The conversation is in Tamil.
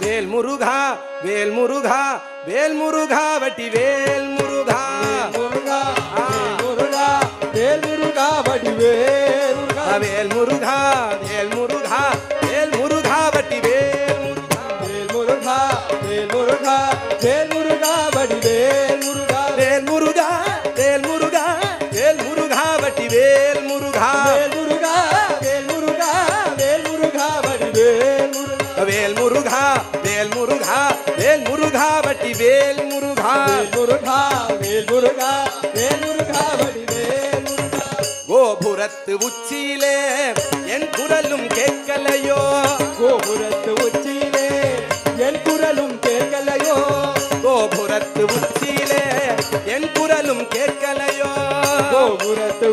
வேல் முருகா வேல் முருகா வேல் முருகா வட்டி வேல் முருகா முருகா முருகா வேல் முருகா வட்டி வேல் முருகா வேல் முருகா வேல் முருகா வேல் முருகா வட்டி வேல் முருகா வேல் முருகா வேல் முருகா வட்டி வேல் முருகா வேல் முருகா வேல் முருகா வேல் முருகா வட்டி வேல் முருகா வேல் முருகா வேல் முருகா வேல் முருகா வட்டி வேல் முருகா வேல் முருகா வேல் முருகா வேல் முருகா வட்டி வேல் முருகா முருகா வேல் முருகா வேல் முருகா வட்டி வேல் முருகா கோபுரத்து உச்சியிலே என் குரலும் கேட்கலையோ கோபுரத்து உச்சியிலே என் குரலும் கேட்கலையோ கோபுரத்து உச்சியிலே என் குரலும் கேட்கலையோ கோபுரத்து